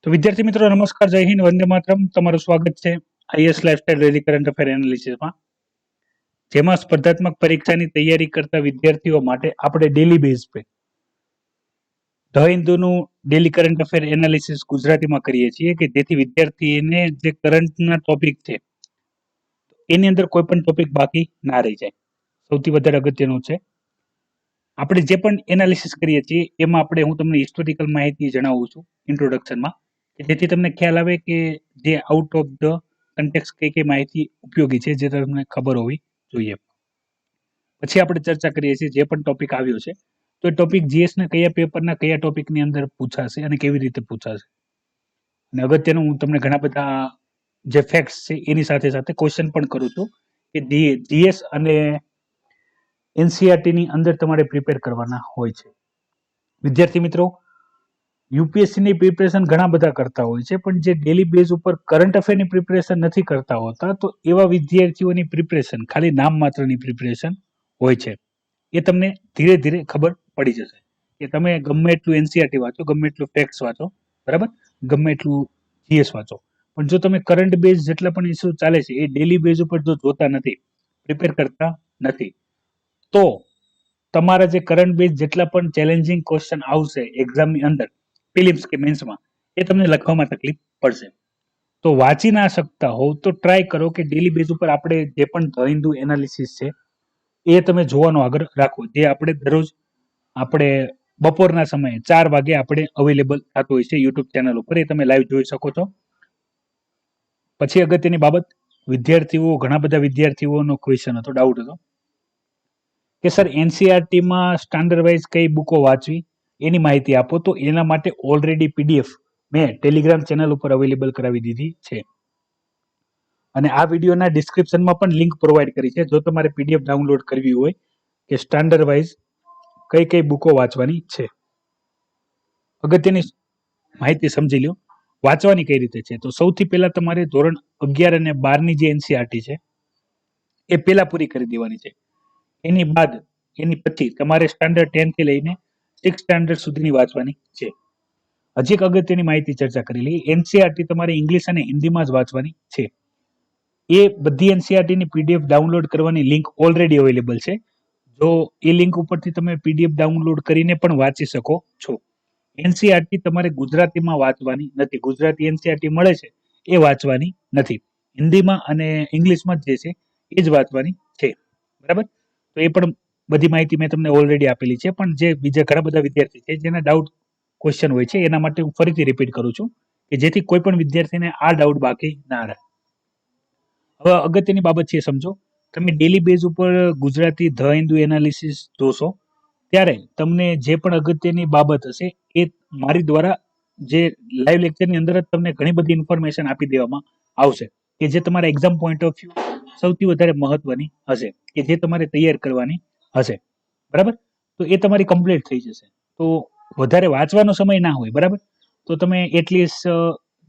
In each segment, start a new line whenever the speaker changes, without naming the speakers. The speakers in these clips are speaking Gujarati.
તો વિદ્યાર્થી મિત્રો નમસ્કાર, જય હિન્દ, વંદે માતરમ. તમારું સ્વાગત છે I S lifestyle daily current affair એનાલિસિસમાં, જેમાં સ્પર્ધાત્મક પરીક્ષાની તૈયારી કરતા વિદ્યાર્થીઓ માટે આપણે ડેલી બેઝ પે ધ હિન્દુનું ડેલી કરંટ અફેર એનાલિસિસ ગુજરાતીમાં કરીએ છીએ, કે જેથી વિદ્યાર્થીને જે કરંટના ટોપિક છે એની અંદર કોઈ પણ ટોપિક બાકી ના રહી જાય. સૌથી વધારે અગત્યનું છે, આપણે જે પણ એનાલિસિસ કરીએ છીએ એમાં હું તમને હિસ્ટોરિકલ માહિતી જણાવું છું ઇન્ટ્રોડક્શનમાં, કે જેથી તમને ખ્યાલ આવે કે જે આઉટ ઓફ ધ કન્ટેક્સ કઈ માહિતી ઉપયોગી છે જે તમને ખબર હોવી જોઈએ. પછી આપણે ચર્ચા કરીએ છીએ જે પણ ટોપિક આવ્યો છે, તો એ ટોપિક જીએસ ના કયા પેપરના કયા ટોપિકની અંદર પૂછાશે અને કેવી રીતે પૂછાશે. અને અગત્યનું હું તમને ઘણા બધા જે ફેક્ટ્સ છે એની સાથે સાથે ક્વેશ્ચન પણ કરું છું, કે જીએસ અને એનસીઆરટી ની અંદર તમારે પ્રિપેર કરવાના હોય છે. વિદ્યાર્થી મિત્રો, યુપીએસસી ની પ્રિપરેશન ઘણા બધા કરતા હોય છે, પણ જે ડેલી બેઝ ઉપર કરંટ અફેરની પ્રિપરેશન નથી કરતા હોતા, તો એવા વિદ્યાર્થીઓની પ્રિપરેશન ખાલી નામ માત્રની પ્રિપરેશન હોય છે. એ તમને ધીરે ધીરે ખબર પડી જશે કે તમે ગમે એટલું એનસીઆરટી વાંચો, ગમે એટલું ફેક્ટ્સ વાંચો, બરાબર, ગમે એટલું જીએસ વાંચો, પણ જો તમે કરંટ બેઝ જેટલા પણ ઇસ્યુ ચાલે છે એ ડેલી બેઝ ઉપર જો જોતા નથી, પ્રિપેર કરતા નથી, તો તમારા જે કરંટ બેઝ જેટલા પણ ચેલેન્જિંગ ક્વેશ્ચન આવશે એક્ઝામની અંદર, પ્રિલિમ્સ કે મેન્સમાં, એ તમને લખવામાં તકલીફ પડશે. તો વાંચી ના શકતા હોવ તો ટ્રાય કરો કે ડેલી બેઝ ઉપર આપણે જે પણ ધ હિન્દુ એનાલિસિસ છે એ તમે જોવાનો આગ્રહ રાખો, જે આપણે દરરોજ આપણે બપોરના સમયે 4 વાગે આપણે અવેલેબલ થતું હોય છે યુટ્યુબ ચેનલ ઉપર, એ તમે લાઈવ જોઈ શકો છો. પછી અગત્યની બાબત, ઘણા બધા વિદ્યાર્થીઓનો ક્વેશ્ચન હતો, ડાઉટ હતો કે સર એનસીઆરટીમાં સ્ટાન્ડર્ડ વાઇઝ કઈ બુકો વાંચવી એની માહિતી આપો. તો એના માટે ઓલરેડી પીડીએફ મેં ટેલિગ્રામ ચેનલ ઉપર અવેલેબલ કરાવી દીધી છે, અને આ વિડીયોના ડિસ્ક્રિપ્શનમાં પણ લિંક પ્રોવાઈડ કરી છે. જો તમારે પીડીએફ ડાઉનલોડ કરવી હોય કે સ્ટાન્ડર્ડ વાઇઝ કઈ બુકો વાંચવાની છે, અગત્યની માહિતી સમજી લો. વાંચવાની કઈ રીતે છે, તો સૌથી પહેલા તમારે ધોરણ 11 અને 12 ની જે એનસીઆરટી છે એ પહેલા પૂરી કરી દેવાની છે. એની બાદ એની પછી તમારે સ્ટાન્ડર્ડ 10 થી લઈને 6 સ્ટાન્ડર્ડ સુધીની વાંચવાની છે. હજી એક અગત્યની માહિતી ચર્ચા કરી લઈએ, એનસીઆરટી તમારે ઇંગ્લિશ અને હિન્દીમાં જ વાંચવાની છે. એ બધી એનસીઆરટી ની પીડીએફ ડાઉનલોડ કરવાની લિંક ઓલરેડી અવેલેબલ છે. જો એ લિંક ઉપરથી તમે પીડીએફ ડાઉનલોડ કરીને પણ વાંચી શકો છો. એનસીઆરટી તમારે ગુજરાતીમાં વાંચવાની નથી, ગુજરાતી એનસીઆરટી મળે છે એ વાંચવાની નથી, હિન્દીમાં અને ઇંગ્લિશમાં જે છે એ જ વાંચવાની છે, બરાબર. તો એ પણ બધી માહિતી મેં તમને ઓલરેડી આપેલી છે, પણ જે બીજા ઘણા બધા વિદ્યાર્થી છે જેના ડાઉટ ક્વેશ્ચન હોય છે એના માટે હું ફરીથી રિપીટ કરું છું, કે જેથી કોઈ પણ વિદ્યાર્થીને આ ડાઉટ બાકી ના રહે. હવે અગત્યની બાબત છે, સમજો તમે ડેલી બેઝ ઉપર ગુજરાતી ધ હિન્દુ એનાલિસિસ જોશો ત્યારે તમને જે પણ અગત્યની બાબત હશે એ મારી દ્વારા જે લાઈવ લેક્ચરની અંદર જ તમને ઘણી બધી ઇન્ફોર્મેશન આપી દેવામાં આવશે, કે જે તમારા એક્ઝામ પોઈન્ટ ઓફ વ્યૂ સૌથી વધારે મહત્વની હશે, કે જે તમારે તૈયાર કરવાની હશે, બરાબર. તો એ તમારી કમ્પ્લીટ થઈ જશે. તો વધારે વાંચવાનો સમય ના હોય, બરાબર, તો તમે એટલીસ્ટ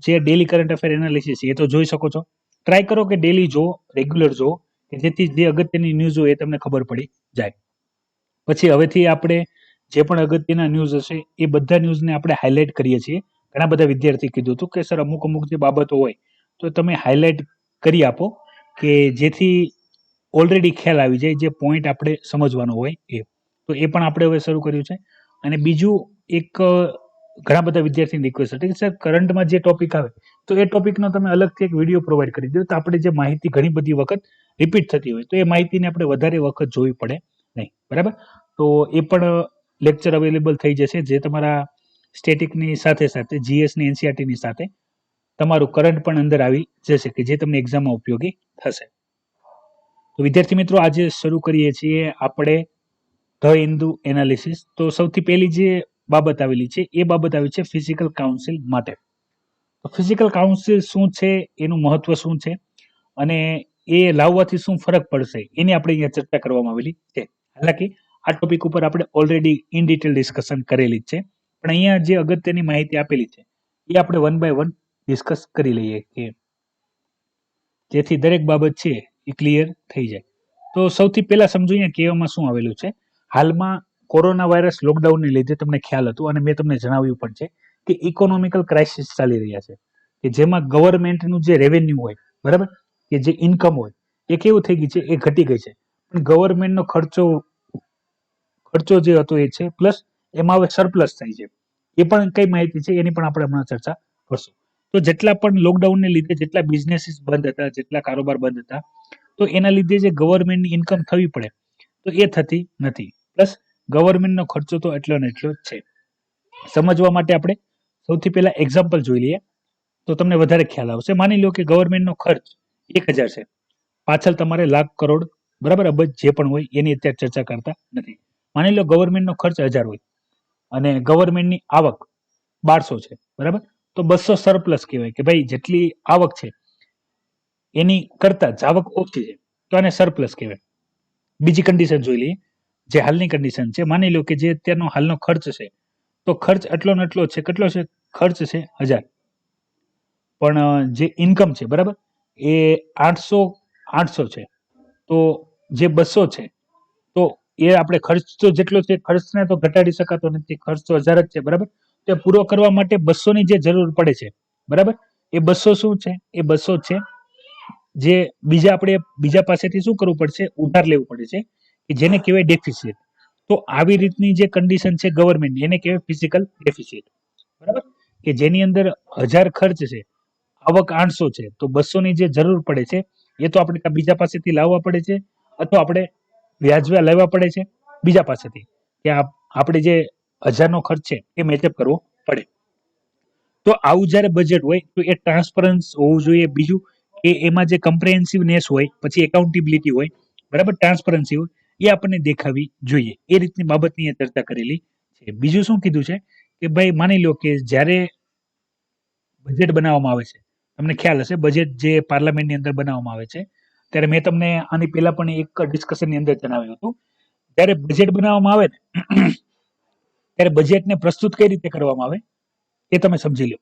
જે ડેલી કરંટ અફેર એનાલિસિસ એ તો જોઈ શકો છો. ટ્રાય કરો કે ડેલી જો, રેગ્યુલર જો, કે જેથી જે અગત્યની ન્યૂઝ હોય એ તમને ખબર પડી જાય. પછી હવેથી આપણે જે પણ અગત્યના ન્યૂઝ હશે એ બધા ન્યૂઝને આપણે હાઇલાઇટ કરીએ છીએ. ઘણા બધા વિદ્યાર્થી કીધું હતું કે સર અમુક જે બાબતો હોય તો તમે હાઇલાઇટ કરી આપો, કે જેથી ઓલરેડી ખ્યાલ આવી જાય જે પોઈન્ટ આપણે સમજવાનો હોય એ. તો એ પણ આપણે હવે શરૂ કર્યું છે. અને બીજું એક ઘણા બધા વિદ્યાર્થીની રિક્વેસ્ટ હતી કે સર કરંટમાં જે ટોપિક આવે તો એ ટોપિકનો તમે અલગથી એક વિડીયો પ્રોવાઈડ કરી દો, તો આપણે જે માહિતી ઘણી બધી વખત રિપીટ થતી હોય તો એ માહિતીને આપણે વધારે વખત જોવી પડે નહીં, બરાબર. તો એ પણ લેક્ચર અવેલેબલ થઈ જશે, જે તમારા સ્ટેટિકની સાથે સાથે જીએસની એનસીઆરટીની સાથે તમારું કરંટ પણ અંદર આવી જશે, કે જે તમને એક્ઝામમાં ઉપયોગી થશે. તો વિદ્યાર્થી મિત્રો, આજે શરૂ કરીએ છીએ આપણે ધ હિન્દુ એનાલિસિસ. તો સૌથી પહેલી જે બાબત આવેલી છે એ બાબત આવી છે ફિઝિકલ કાઉન્સિલ માટે. તો ફિઝિકલ કાઉન્સિલ શું છે, એનું મહત્વ શું છે અને એ લાવવાથી શું ફરક પડશે એની આપણે અહીંયા ચર્ચા કરવામાં આવેલી છે. હાલાકી આ ટોપિક ઉપર આપણે ઓલરેડી ઇન ડિટેલ ડિસ્કશન કરેલી જ છે, પણ અહીંયા જે અગત્યની માહિતી આપેલી છે એ આપણે 1 બાય 1 ડિસ્કસ કરી લઈએ, કે જેથી દરેક બાબત છે એ ક્લિયર થઈ જાય. તો સૌથી પહેલા સમજો અહીંયા કહેવામાં શું આવેલું છે. હાલમાં કોરોના વાયરસ લોકડાઉનને લીધે તમને ખ્યાલ હતું અને મેં તમને જણાવ્યું પણ છે કે ઇકોનોમિકલ ક્રાઇસિસ ચાલી રહ્યા છે કે જેમાં ગવર્મેન્ટનું જે રેવન્યુ હોય, બરાબર, કે જે ઇન્કમ હોય એ કેવું થઈ ગઈ છે, એ ઘટી ગઈ છે. પણ ગવર્મેન્ટનો ખર્ચો જે હતો એ છે, પ્લસ એમાં હવે સરપ્લસ થાય છે. એ પણ કઈ માહિતી છે એની પણ આપણે હમણાં ચર્ચા કરશું. તો જેટલા પણ લોકડાઉનને લીધે જેટલા બિઝનેસીસ બંધ હતા, જેટલા કારોબાર બંધ હતા, તો એના લીધે જે ગવર્મેન્ટની ઇન્કમ થવી પડે તો એ થતી નથી. પ્લસ ગવર્મેન્ટનો ખર્ચો તો એટલો ને એટલો જ છે. સમજવા માટે આપણે સૌથી પહેલા એક્ઝામ્પલ જોઈ લઈએ તો તમને વધારે ખ્યાલ આવશે. માની લો કે ગવર્મેન્ટનો ખર્ચ 1000 છે, પાછળ તમારે લાખ કરોડ, બરાબર, અબજ જે પણ હોય એની અત્યારે ચર્ચા કરતા નથી. માની લો ગવર્મેન્ટનો ખર્ચ 1000 હોય અને ગવર્મેન્ટની આવક 1200 છે, બરાબર, તો 200 સરપ્લસ કહેવાય કે ભાઈ જેટલી આવક છે એની કરતા જ આવક ઓછી છે, તો આને સરપ્લસ કહેવાય. બીજી કન્ડિશન જોઈ લઈએ, જે હાલની કન્ડિશન છે. માની લો કે જે અત્યારનો હાલનો ખર્ચ છે, તો ખર્ચ એટલો ને એટલો છે. કેટલો છે ખર્ચ? છે 1000. પણ જે ઇન્કમ છે, બરાબર, એ 800 છે. તો જે 200 છે, તો એ આપણે ખર્ચ તો જેટલો છે, ખર્ચને તો ઘટાડી શકાતો નથી. ખર્ચ તો 1000 જ છે, બરાબર. તે પૂરો કરવા માટે 200 ની જે જરૂર પડે છે, બરાબર, એ 200 શું છે? એ 200 છે જે આપણે બીજા પાસેથી શું કરવું પડશે? ઉધાર લેવું પડે છે, કે જેને કહેવાય ડેફિસિટ. તો આવી રીતની જે કન્ડિશન છે ગવર્મેન્ટ, એને કહેવાય ફિઝિકલ ડેફિસિટ, બરાબર, કે જેની અંદર 1000 ખર્ચ છે, આવક 800 છે, તો 200 ની જે જરૂર પડે છે એ તો આપણે બીજા પાસેથી લાવવા પડે છે, અથવા આપણે વ્યાજવા લેવા પડે છે બીજા પાસેથી, કે આપણે જે 1000 નો ખર્ચ છે એ મેચઅપ કરવો પડે. તો આવું જ્યારે બજેટ હોય તો એ ટ્રાન્સપરન્સ હોવું જોઈએ. બીજું કે એમાં જે કમ્પ્રેહેન્સિવનેસ હોય, પછી એકાઉન્ટેબિલિટી હોય, બરાબર, ટ્રાન્સપરન્સી હોય, એ આપણને દેખાવી જોઈએ. એ રીતની બાબતની ચર્ચા કરેલી છે. બીજું શું કીધું છે કે ભાઈ માની લો કે જ્યારે બજેટ બનાવવામાં આવે છે, તમને ખ્યાલ હશે બજેટ જે પાર્લામેન્ટની અંદર બનાવવામાં આવે છે, ત્યારે મેં તમને આની પહેલા પણ એક ડિસ્કશનની અંદર જણાવ્યું હતું. ત્યારે બજેટ બનાવવામાં આવે ને ત્યારે બજેટને પ્રસ્તુત કઈ રીતે કરવામાં આવે એ તમે સમજી લો.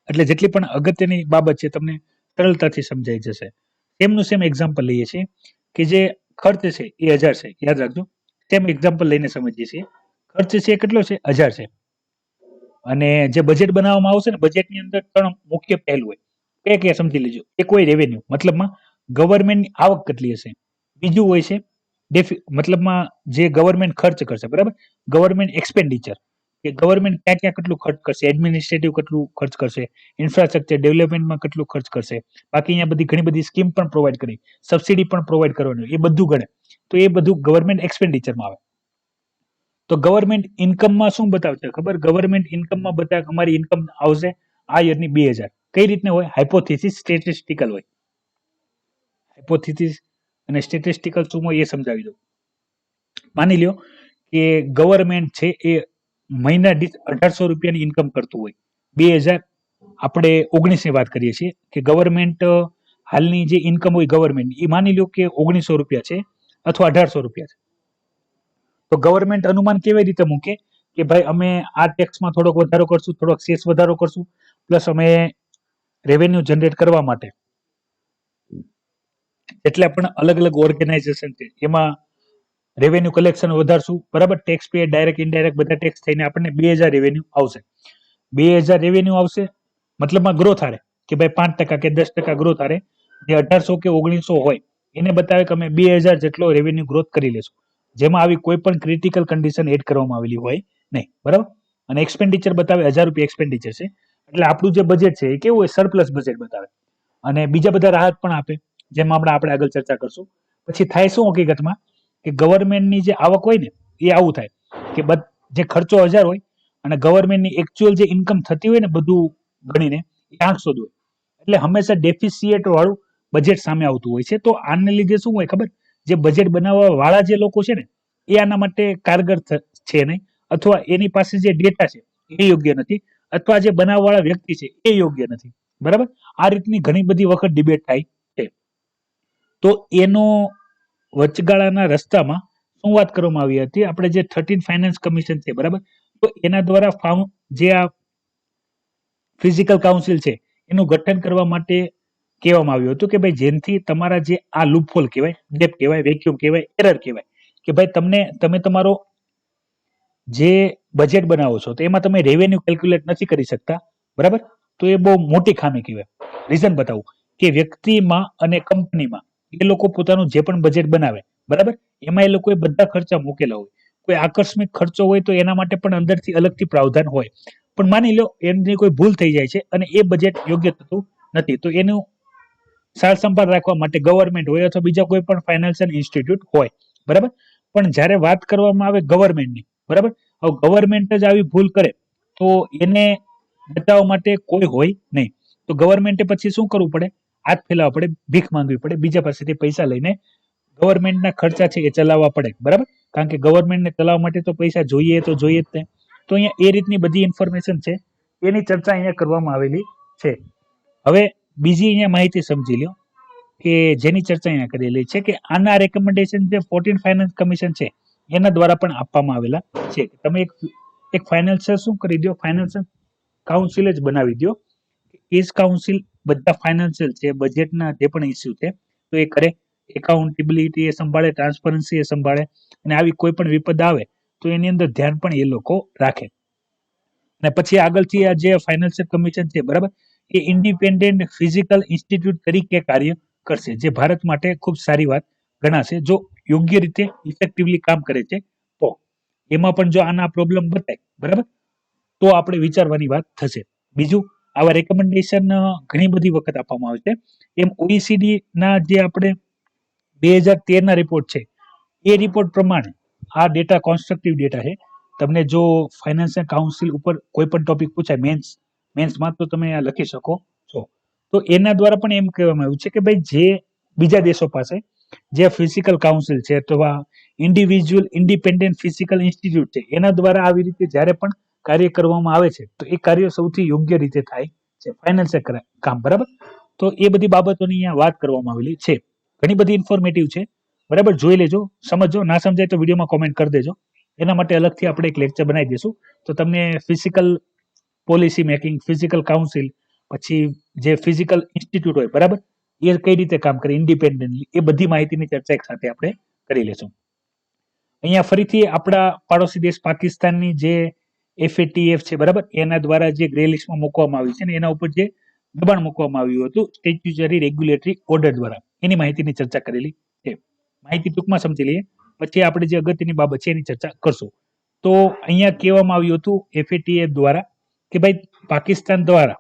એટલે જેટલી પણ અગત્યની બાબત છે તમને સરળતાથી સમજાઈ જશે. સેમનું સેમ એક્ઝામ્પલ લઈએ છીએ કે જે ખર્ચ છે એ 1000 છે, યાદ રાખજો. સેમ એક્ઝામ્પલ લઈને સમજીએ છીએ. ખર્ચ છે એ કેટલો છે? 1000 છે. અને જે બજેટ બનાવવામાં આવશે ને, બજેટની અંદર 3 મુખ્ય પહેલું હોય. કયા સમજી લેજો. એક હોય રેવન્યુ, મતલબમાં ગવર્મેન્ટની આવક કેટલી હશે. બીજું હોય છે મતલબમાં જે ગવર્મેન્ટ ખર્ચ કરશે, બરાબર, ગવર્મેન્ટ એક્સપેન્ડિચર, કે ગવર્મેન્ટ ક્યાં ક્યાં કેટલું ખર્ચ કરશે, એડમિનિસ્ટ્રેટિવ કેટલું ખર્ચ કરશે, ઇન્ફ્રાસ્ટ્રક્ચર ડેવલપમેન્ટમાં કેટલું ખર્ચ કરશે. બાકી અહીંયા ઘણી બધી સ્કીમ પણ પ્રોવાઈડ કરી, સબસિડી પણ પ્રોવાઈડ કરવાની, એ બધું ગણે તો એ બધું ગવર્મેન્ટ એક્સપેન્ડિચરમાં આવે. તો ગવર્મેન્ટ ઇન્કમમાં શું બતાવશે ખબર? ગવર્મેન્ટ ઇન્કમમાં બતાવે અમારી ઇન્કમ આવશે આ યરની 2000. કઈ રીતને હોય? હાઇપોથિસિસ સ્ટેટિસ્ટિકલ હોય. હાઇપોથિસિસ અને સ્ટેટિસ્ટિકલ શું હોય એ સમજાવી દઉં. માની લ્યો કે ગવર્મેન્ટ છે એ મહિના દીઠ 1800 રૂપિયાની ઇન્કમ કરતું હોય. 2000 આપણે 19 ની વાત કરીએ છીએ કે ગવર્મેન્ટ હાલની જે ઇન્કમ હોય ગવર્મેન્ટ એ માની લો કે 1900 રૂપિયા છે અથવા 1800 રૂપિયા છે. તો ગવર્મેન્ટ અનુમાન કેવી રીતે મૂકે કે ભાઈ અમે આ ટેક્સમાં થોડોક વધારો કરશું, થોડોક સેસ વધારો કરશું, પ્લસ અમે રેવન્યુ જનરેટ કરવા માટે એટલે પણ અલગ અલગ ઓર્ગેનાઇઝેશન છે એમાં રેવન્યુ કલેક્શન વધારશું, બરાબર. ટેક્સ પે, ડાયરેક્ટ ઇનડાયરેક્ટ બધા ટેક્સ થઈને આપણને 2000 રેવન્યુ આવશે. 2000 રેવન્યુ આવશે મતલબમાં ગ્રોથ આરે કે ભાઈ 5% કે 10% ગ્રોથ આરે. જે 1800 કે 1900 હોય એને બતાવે કે અમે 2000 જેટલો રેવન્યુ ગ્રોથ કરી લેશું, જેમાં આવી કોઈ પણ ક્રિટિકલ કન્ડિશન એડ કરવામાં આવેલી હોય નહીં, બરાબર. અને એક્સપેન્ડિચર બતાવે 1000 રૂપિયા એક્સપેન્ડિચર છે, એટલે આપણું જે બજેટ છે એ કેવું હોય? સરપ્લસ બજેટ બતાવે. અને બીજા બધા રાહત પણ આપે, જેમાં આપણે આગળ ચર્ચા કરશું. પછી થાય શું હકીકતમાં કે ગવર્મેન્ટની જે આવક હોય ને એ આવું થાય કે જે ખર્ચો 1000 હોય અને ગવર્મેન્ટની એકચ્યુઅલ જે ઇન્કમ થતી હોય ને બધું ગણીને એ 800 જ હોય. એટલે હંમેશા ડેફિસિએટ વાળું બજેટ સામે આવતું હોય છે. તો આને લીધે શું હોય ખબર? જે બજેટ બનાવવા વાળા જે લોકો છે ને એ આના માટે કારગર છે નહીં, અથવા એની પાસે જે ડેટા છે એ યોગ્ય નથી, અથવા જે બનાવવાળા વ્યક્તિ છે એ યોગ્ય નથી, બરાબર. આ રીતની ઘણી બધી વખત ડિબેટ થાય છે. તો એનો વચગાળાના રસ્તામાં શું વાત કરવામાં આવી હતી? આપણે જે 13 ફાઇનાન્સ કમિશન છે, બરાબર, તો એના દ્વારા જે આ ફિઝિકલ કાઉન્સિલ છે એનું ગઠન કરવા માટે કહેવામાં આવ્યું હતું કે ભાઈ જેનથી તમારા જે આ લૂપહોલ કહેવાય, ગેપ કહેવાય, વેક્યુમ કહેવાય, એરર કહેવાય, કે ભાઈ તમે તમારો જે બજેટ બનાવો છો તો એમાં તમે રેવન્યુ કેલ્ક્યુલેટ નથી કરી શકતા, બરાબર? તો એ બહુ મોટી ખામી કહેવાય. રીઝન બતાવું કે વ્યક્તિમાં અને કંપનીમાં એ લોકો પોતાનું જે પણ બજેટ બનાવે, બરાબર, એમાં એ લોકોએ બધા ખર્ચા મૂકેલા હોય. કોઈ આકસ્મિક ખર્ચો હોય તો એના માટે પણ અંદરથી અલગથી પ્રાવધાન હોય. પણ માની લો એમની કોઈ ભૂલ થઈ જાય છે અને એ બજેટ યોગ્ય થતું નથી, તો એનું સાર સંભાળ રાખવા માટે ગવર્મેન્ટ હોય અથવા બીજા કોઈ પણ ફાઇનાન્શિયલ ઇન્સ્ટિટ્યૂટ હોય, બરાબર. પણ જ્યારે વાત કરવામાં આવે ગવર્મેન્ટની, બરાબર, હવે ગવર્મેન્ટ જ આવી ભૂલ કરે તો એને બચાવવા માટે કોઈ હોય નહીં. તો ગવર્મેન્ટે પછી શું કરવું પડે? હાથ ફેલાવવા પડે, ભીખ માંગવી પડે, બીજા પાસેથી પૈસા લઈને ગવર્મેન્ટના ખર્ચા છે એ ચલાવવા પડે, બરાબર. કારણ કે ગવર્મેન્ટને ચલાવવા માટે તો પૈસા જોઈએ તો જોઈએ જ તે. તો અહીંયા એ રીતની બધી ઇન્ફોર્મેશન છે એની ચર્ચા અહીંયા કરવામાં આવેલી છે. હવે બીજી અહીંયા માહિતી સમજી લો કે જેની ચર્ચા અહીંયા કરેલી છે કે આના રેકમેન્ડેશન જે 14 ફાઇનાન્સ કમિશન છે એના દ્વારા પણ આપવામાં આવેલા છે. તમે એક ફાઇનાન્સિયલ શું કરી દો, ફાઇનાન્સિયલ કાઉન્સિલ જ બનાવી દો. એ જ કાઉન્સિલ બધા ફાઇનાન્શિયલ છે, બજેટના જે પણ ઇસ્યુ છે તો એ કરે, એકાઉન્ટેબિલિટી એ સંભાળે, ટ્રાન્સપરન્સી એ સંભાળે, અને આવી કોઈ પણ વિપદ આવે તો એની અંદર ધ્યાન પણ એ લોકો રાખે. અને પછી આગળથી આ જે ફાઇનાન્શિયલ કમિશન છે, બરાબર, એ ઇન્ડિપેન્ડન્ટ ફિઝિકલ ઇન્સ્ટિટ્યૂટ તરીકે કાર્ય કરશે, જે ભારત માટે ખૂબ સારી વાત ગણાશે જો યોગ્ય રીતે ઇફેક્ટિવલી કામ કરે છે તો. એમાં પણ જો આના પ્રોબ્લેમ બતાય, બરાબર, તો આપણે વિચારવાની વાત થશે. બીજું, આવા રેકમેન્ડેશન ઘણી બધી વખત આપવામાં આવે છે. એમ OECD ના જે આપણે 2013 ના રિપોર્ટ છે એ રિપોર્ટ પ્રમાણે આ ડેટા કોન્સ્ટ્રક્ટિવ ડેટા છે. તમને જો ફાઇનાન્શિયલ કાઉન્સિલ ઉપર કોઈ પણ ટોપિક પૂછાય મેન્સમાં તો તમે આ લખી શકો છો. તો એના દ્વારા પણ એમ કહેવામાં આવ્યું છે કે ભાઈ જે બીજા દેશો પાસે જે ફિઝિકલ કાઉન્સિલ છે અથવા ઇન્ડિવિજ્યુઅલ ઇન્ડિપેન્ડન્ટ ફિઝિકલ ઇન્સ્ટિટ્યૂટ છે એના દ્વારા આવી રીતે જ્યારે પણ કાર્ય કરવામાં આવે છે તો એ કાર્ય સૌથી યોગ્ય રીતે થાય છે ફાઇનાન્શિયલ કામ, બરાબર. તો એ બધી બાબતોની અહીંયા વાત કરવામાં આવેલી છે. ઘણી બધી ઇન્ફોર્મેટિવ છે, બરાબર. જોઈ લેજો, સમજો. ના સમજાય તો વિડીયોમાં કોમેન્ટ કરી દેજો. એના માટે અલગથી આપણે એક લેક્ચર બનાવી દઈશું તો તમને physical policy making, physical council, પછી જે ફિઝિકલ ઇન્સ્ટિટ્યૂટ હોય, બરાબર, એ કઈ રીતે કામ કરે ઇન્ડિપેન્ડન્ટલી, એ બધી માહિતીની ચર્ચા એક સાથે આપણે કરી લેશું. અહીંયા ફરીથી આપણા પાડોશી દેશ પાકિસ્તાનની જે FATF છે, બરાબર, એના દ્વારા જે ગ્રે લિસ્ટમાં મૂકવામાં આવી છે ને એના ઉપર જે દબાણ મૂકવામાં આવ્યું હતું સ્ટેચ્યુટરી રેગ્યુલેટરી ઓર્ડર દ્વારા, એની માહિતીની ચર્ચા કરેલી છે. માહિતી ટૂંકમાં સમજી લઈએ, પછી આપણે જે અગત્યની બાબત છે એની ચર્ચા કરશું. તો અહીંયા કહેવામાં આવ્યું હતું FATF દ્વારા કે ભાઈ પાકિસ્તાન દ્વારા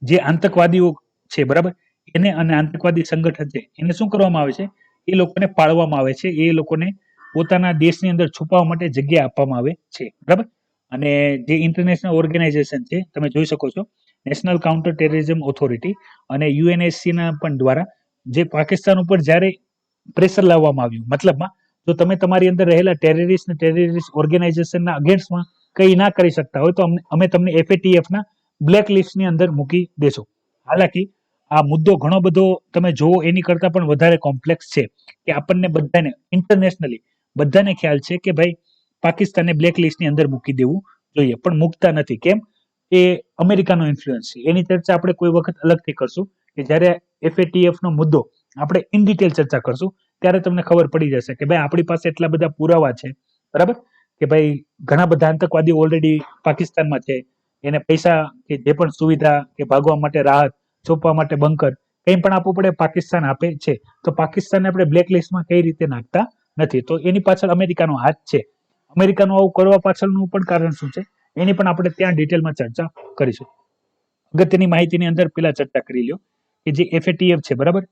જે આતંકવાદીઓ છે, બરાબર, એને અને આતંકવાદી સંગઠન છે એને શું કરવામાં આવે છે? એ લોકોને પાળવામાં આવે છે, એ લોકોને પોતાના દેશની અંદર છુપાવવા માટે જગ્યા આપવામાં આવે છે, બરાબર. અને જે ઇન્ટરનેશનલ ઓર્ગેનાઇઝેશન છે તમે જોઈ શકો છો, નેશનલ કાઉન્ટર ટેરરિઝમ ઓથોરિટી અને UNSC ના પણ દ્વારા જે પાકિસ્તાન ઉપર જ્યારે પ્રેશર લાવવામાં આવ્યું, મતલબમાં જો તમે તમારી અંદર રહેલા ટેરરિસ્ટ ઓર્ગેનાઇઝેશનના અગેન્સ્ટમાં કંઈ ના કરી શકતા હોય તો અમે તમને FATF ના બ્લેક લિસ્ટની અંદર મૂકી દેશો. હાલાકી આ મુદ્દો ઘણો બધો તમે જોવો એની કરતાં પણ વધારે કોમ્પ્લેક્સ છે કે આપણને બધાને ઇન્ટરનેશનલી બધાને ખ્યાલ છે કે ભાઈ પાકિસ્તાનને બ્લેક લિસ્ટની અંદર મૂકી દેવું જોઈએ, પણ મૂકતા નથી. કેમ? એ અમેરિકાનો ઇન્ફ્લુઅન્સ છે. એની ચર્ચા આપણે કોઈ વખત અલગથી કરશું કે જ્યારે FATF નો મુદ્દો આપણે ઇન ડિટેલ ચર્ચા કરશું ત્યારે તમને ખબર પડી જશે કે ભાઈ આપણી પાસે એટલા બધા પુરાવા છે, બરાબર, કે ભાઈ ઘણા બધા આતંકવાદીઓ ઓલરેડી પાકિસ્તાનમાં છે, એને પૈસા કે જે પણ સુવિધા કે ભાગવા માટે રાહત, છુપવા માટે બંકર, કંઈ પણ આપવું પડે પાકિસ્તાન આપે છે. તો પાકિસ્તાનને આપણે બ્લેક લિસ્ટમાં કઈ રીતે નાખતા નથી? તો એની પાછળ અમેરિકાનો હાથ છે. અમેરિકાનું આવું કરવા પાછળનું પણ કારણ શું છે એની પણ આપણે ત્યાં ડિટેલમાં ચર્ચા કરીશું. અગત્યની માહિતીની અંદર પેલા ચર્ચા કરી લ્યો કે જે FATF છે, બરાબર,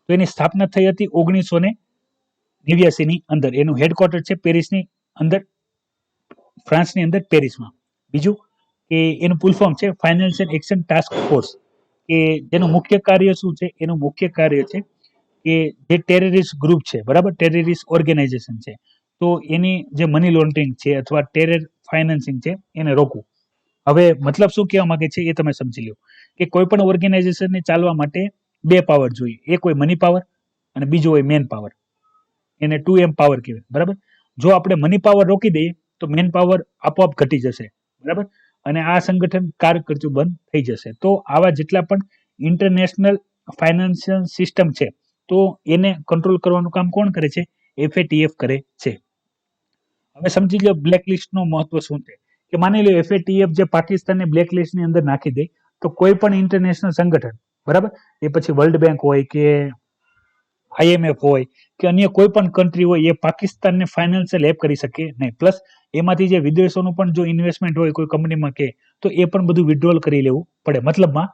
તો એની સ્થાપના થઈ હતી 1989 ની અંદર. એનું હેડક્વાર્ટર છે પેરિસની અંદર, ફ્રાન્સની અંદર, પેરિસમાં. બીજું કે એનું ફૂલ ફોર્મ છે ફાઇનાન્શિયલ એક્શન ટાસ્ક ફોર્સ, કે જેનું મુખ્ય કાર્ય શું છે? એનું મુખ્ય કાર્ય છે કે જે ટેરરિસ્ટ ગ્રુપ છે, બરાબર, ટેરરિસ્ટ ઓર્ગેનાઇઝેશન છે, તો એની જે મની લોન્ડરિંગ છે અથવા ટેરર ફાઇનાન્સિંગ છે એને રોકવું. હવે મતલબ શું કહેવા માંગે છે એ તમે સમજી લો કે કોઈ પણ ઓર્ગેનાઇઝેશનને ચાલવા માટે બે પાવર જોઈએ, એક હોય મની પાવર અને બીજો હોય મેન પાવર. એને 2M પાવર કહેવાય, બરાબર. જો આપણે મની પાવર રોકી દઈએ તો મેન પાવર આપોઆપ ઘટી જશે, બરાબર, અને આ સંગઠન કાર્ય કરતું બંધ થઈ જશે. તો આવા જેટલા પણ ઇન્ટરનેશનલ ફાઇનાન્શિયલ સિસ્ટમ છે તો એને કંટ્રોલ કરવાનું કામ કોણ કરે છે? FATF કરે છે. હવે સમજી લો બ્લેકલિસ્ટ નું મહત્વ શું છે, કે માની લો FATF જે પાકિસ્તાનને બ્લેકલિસ્ટ ની અંદર નાખી દે તો કોઈ પણ ઇન્ટરનેશનલ સંગઠન, બરાબર, એ પછી વર્લ્ડ બેંક હોય કે IMF હોય કે અન્ય કોઈ પણ કન્ટ્રી હોય, એ પાકિસ્તાનને ફાઇનાન્શિયલ હેલ્પ કરી શકે નહીં. પ્લસ એમાંથી જે વિદેશોનું પણ જો ઇન્વેસ્ટમેન્ટ હોય કોઈ કંપનીમાં કે, તો એ પણ બધું વિડ્રોલ કરી લેવું પડે. મતલબમાં